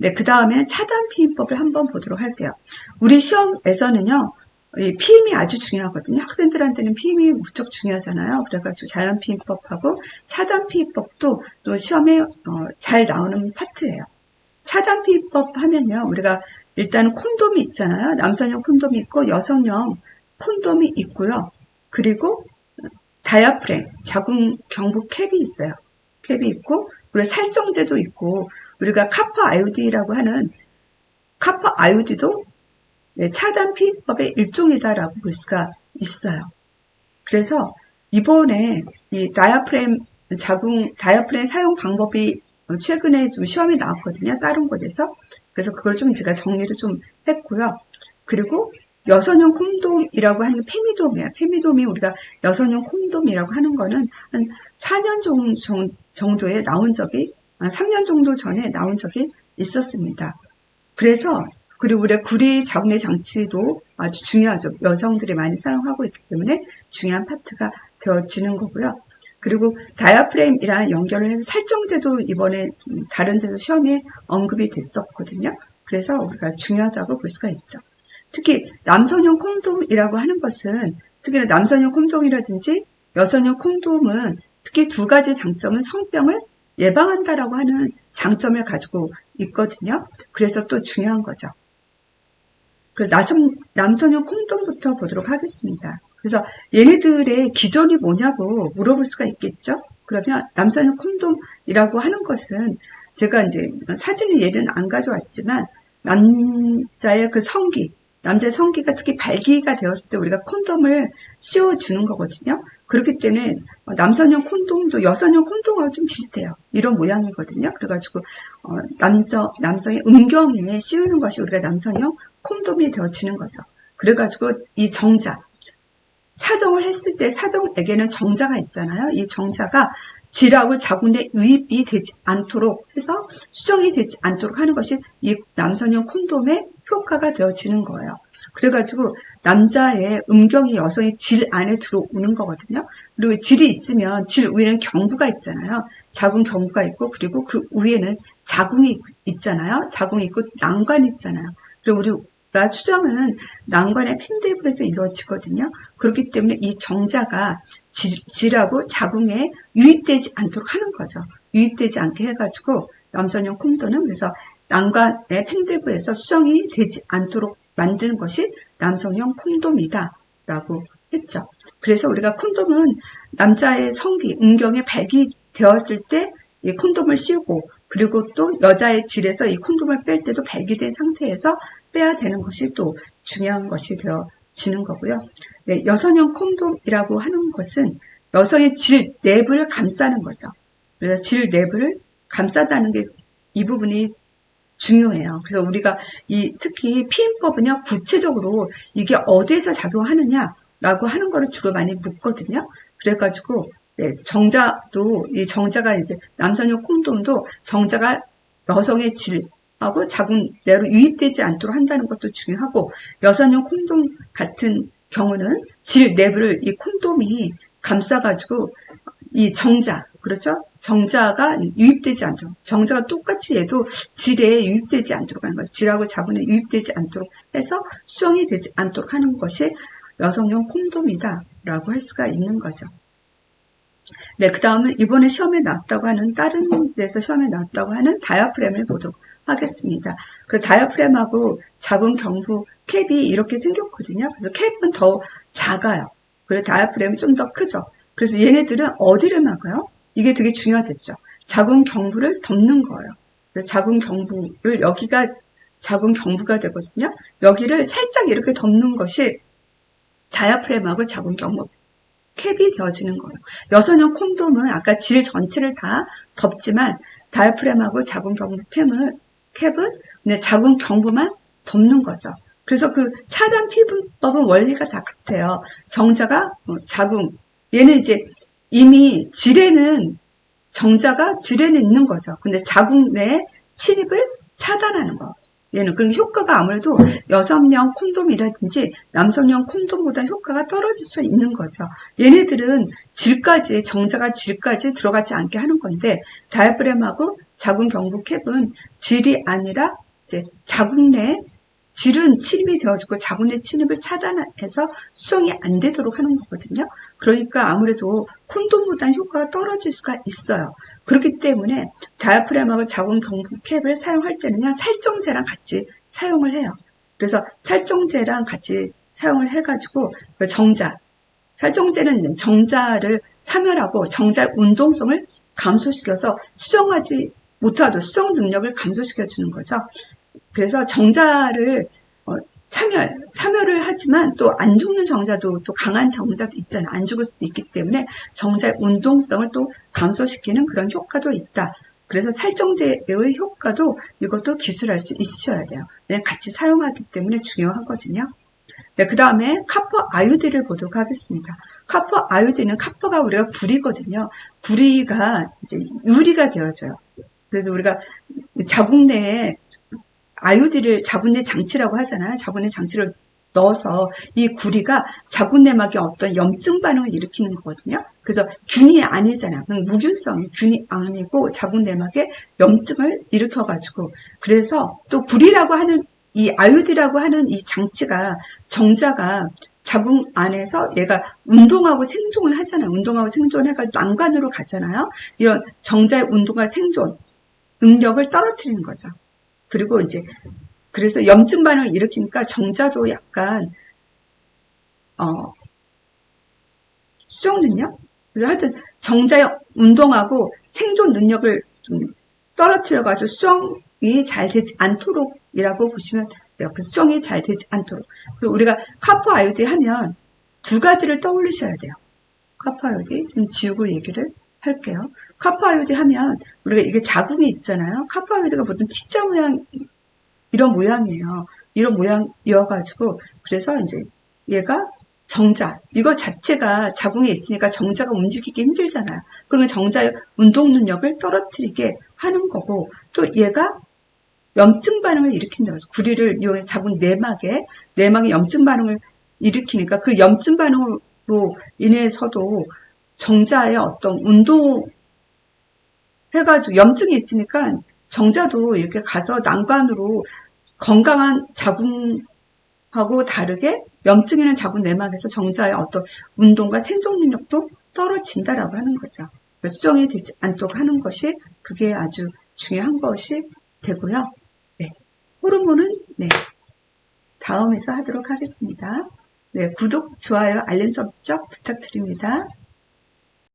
네, 그 다음에는 차단 피임법을 한번 보도록 할게요. 우리 시험에서는요, 이 피임이 아주 중요하거든요. 학생들한테는 피임이 무척 중요하잖아요. 그래가지고 자연 피임법하고 차단 피임법도 또 시험에 잘 나오는 파트예요. 차단 피임법 하면요, 우리가 일단 콘돔이 있잖아요. 남성용 콘돔이 있고 여성용 콘돔이 있고요. 그리고 다이아프램, 자궁 경부 캡이 있어요. 캡이 있고, 우리가 살정제도 있고, 우리가 카파 아유디라고 하는 카파 아유디도 차단 피임법의 일종이다라고 볼 수가 있어요. 그래서 이번에 이 다이아프램 사용 방법이 최근에 좀 시험이 나왔거든요. 다른 곳에서. 그래서 그걸 좀 제가 정리를 좀 했고요. 그리고 여성용 콘돔이라고 하는 게 페미돔이에요. 페미돔이 우리가 여성용 콘돔이라고 하는 거는 한 4년 정도에 나온 적이, 3년 정도 전에 나온 적이 있었습니다. 그래서, 그리고 우리가 구리 자궁내 장치도 아주 중요하죠. 여성들이 많이 사용하고 있기 때문에 중요한 파트가 되어지는 거고요. 그리고 다이아프램이랑 연결을 해서 살정제도 이번에 다른 데서 시험에 언급이 됐었거든요. 그래서 우리가 중요하다고 볼 수가 있죠. 특히 남성용 콘돔이라고 하는 것은, 특히 남성용 콘돔이라든지 여성용 콘돔은 특히 두 가지 장점은 성병을 예방한다라고 하는 장점을 가지고 있거든요. 그래서 또 중요한 거죠. 그 남성용 콘돔부터 보도록 하겠습니다. 그래서 얘네들의 기전이 뭐냐고 물어볼 수가 있겠죠. 그러면 남성용 콘돔이라고 하는 것은 제가 이제 사진의 예는 안 가져왔지만 남자의 그 성기, 남자의 성기가 특히 발기가 되었을 때 우리가 콘돔을 씌워주는 거거든요. 그렇기 때문에 남성용 콘돔도 여성용 콘돔하고 좀 비슷해요. 이런 모양이거든요. 그래가지고 남성의 음경에 씌우는 것이 우리가 남성용 콘돔이 되어지는 거죠. 그래가지고 이 정자, 사정을 했을 때 사정에게는 정자가 있잖아요. 이 정자가 질하고 자궁 내 유입이 되지 않도록 해서 수정이 되지 않도록 하는 것이 이 남성용 콘돔의 효과가 되어지는 거예요. 그래가지고 남자의 음경이 여성의 질 안에 들어오는 거거든요. 그리고 질이 있으면 질 위에는 경부가 있잖아요. 자궁 경부가 있고, 그리고 그 위에는 자궁이 있잖아요. 자궁이 있고 난관이 있잖아요. 그리고 우리가 수정은 난관의 펜데부에서 이루어지거든요. 그렇기 때문에 이 정자가 질하고 자궁에 유입되지 않도록 하는 거죠. 유입되지 않게 해가지고 남성용 콘돔은 그래서 난관의 팽대부에서 수정이 되지 않도록 만드는 것이 남성용 콘돔이다 라고 했죠. 그래서 우리가 콘돔은 남자의 성기, 음경에 발기되었을 때 이 콘돔을 씌우고, 그리고 또 여자의 질에서 이 콘돔을 뺄 때도 발기된 상태에서 빼야 되는 것이 또 중요한 것이 되어지는 거고요. 네, 여성용 콘돔이라고 하는 것은 여성의 질 내부를 감싸는 거죠. 그래서 질 내부를 감싸다는 게 이 부분이 중요해요. 그래서 우리가 특히 피임법은요, 구체적으로 이게 어디에서 작용하느냐라고 하는 거를 주로 많이 묻거든요. 그래가지고, 네, 이 정자가 이제 남성용 콘돔도 정자가 여성의 질하고 자궁 내로 유입되지 않도록 한다는 것도 중요하고, 여성용 콘돔 같은 경우는 질 내부를 이 콘돔이 감싸가지고 이 정자, 그렇죠? 정자가 유입되지 않도록, 정자가 똑같이 얘도 질에 유입되지 않도록 하는 거예요. 질하고 자궁에 유입되지 않도록 해서 수정이 되지 않도록 하는 것이 여성용 콘돔이다라고 할 수가 있는 거죠. 네, 그 다음은 이번에 시험에 나왔다고 하는, 다른 데서 시험에 나왔다고 하는 다이아프램을 보도록 하겠습니다. 그 다이아프램하고 자궁 경부 캡이 이렇게 생겼거든요. 그래서 캡은 더 작아요. 그리고 다이아프램은 좀 더 크죠. 그래서 얘네들은 어디를 막아요? 이게 되게 중요하겠죠. 자궁 경부를 덮는 거예요. 그래서 자궁 경부를, 여기가 자궁 경부가 되거든요. 여기를 살짝 이렇게 덮는 것이 다이아프램하고 자궁 경부 캡이 되어지는 거예요. 여성용 콘돔은 아까 질 전체를 다 덮지만 다이아프램하고 자궁 경부 캡은 그냥 자궁 경부만 덮는 거죠. 그래서 그 차단 피임법은 원리가 다 같아요. 정자가 자궁, 얘는 이제 이미 정자가 질에는 있는 거죠. 근데 자궁 내에 침입을 차단하는 거. 얘는 그런 효과가 아무래도 여성용 콘돔이라든지 남성용 콘돔보다 효과가 떨어질 수 있는 거죠. 얘네들은 정자가 질까지 들어가지 않게 하는 건데, 다이아프램하고 자궁 경부 캡은 질이 아니라 이제 자궁 내 질은 침입이 되어지고 자궁 내 침입을 차단해서 수정이 안 되도록 하는 거거든요. 그러니까 아무래도 콘돔보다는 효과가 떨어질 수가 있어요. 그렇기 때문에 다이아프램하고 자궁 경부 캡을 사용할 때는요, 살정제랑 같이 사용을 해요. 그래서 살정제랑 같이 사용을 해가지고 살정제는 정자를 사멸하고 정자의 운동성을 감소시켜서 수정하지 못하도 수정 능력을 감소시켜주는 거죠. 그래서 정자를 사멸을 하지만 또 안 죽는 정자도 또 강한 정자도 있잖아요. 안 죽을 수도 있기 때문에 정자의 운동성을 또 감소시키는 그런 효과도 있다. 그래서 살정제의 효과도 이것도 기술할 수 있으셔야 돼요. 같이 사용하기 때문에 중요하거든요. 네, 그 다음에 카퍼 아유디를 보도록 하겠습니다. 카퍼 아유디는 카퍼가 우리가 구리거든요. 구리가 이제 유리가 되어져요. 그래서 우리가 자궁 내에 아유디를 자궁 내 장치라고 하잖아요. 자궁 내 장치를 넣어서 이 구리가 자궁 내막에 어떤 염증 반응을 일으키는 거거든요. 그래서 균이 아니잖아요. 무균성, 균이 아니고 자궁 내막에 염증을 일으켜가지고, 그래서 또 구리라고 하는 이 아유디라고 하는 이 장치가 정자가 자궁 안에서 얘가 운동하고 생존을 하잖아요. 운동하고 생존해가지고 난관으로 가잖아요. 이런 정자의 운동과 생존 능력을 떨어뜨리는 거죠. 그리고 이제 그래서 염증 반응을 일으키니까 정자도 약간 수정 능력? 그래서 하여튼 정자의 운동하고 생존 능력을 좀 떨어뜨려가지고 수정이 잘 되지 않도록이라고 보시면 돼요. 그 수정이 잘 되지 않도록. 그리고 우리가 카포 아요디 하면 두 가지를 떠올리셔야 돼요. 카포 아요디 좀 지우고 얘기를 할게요. 카포 아요디 하면 우리가 이게 자궁이 있잖아요. 카포 아요디가 보통 T자 모양 이런 모양이에요. 이런 모양이어가지고 그래서 이제 얘가 정자 이거 자체가 자궁에 있으니까 정자가 움직이기 힘들잖아요. 그러면 정자의 운동 능력을 떨어뜨리게 하는 거고 또 얘가 염증 반응을 일으킨다고 해서 구리를 이용해서 자궁 내막에 염증 반응을 일으키니까 그 염증 반응으로 인해서도 정자의 어떤 운동 해가지고 염증이 있으니까 정자도 이렇게 가서 난관으로 건강한 자궁하고 다르게 염증 있는 자궁 내막에서 정자의 어떤 운동과 생존 능력도 떨어진다라고 하는 거죠. 수정이 되지 않도록 하는 것이 그게 아주 중요한 것이 되고요. 네, 호르몬은 네, 다음에서 하도록 하겠습니다. 네, 구독, 좋아요, 알림 설정 부탁드립니다.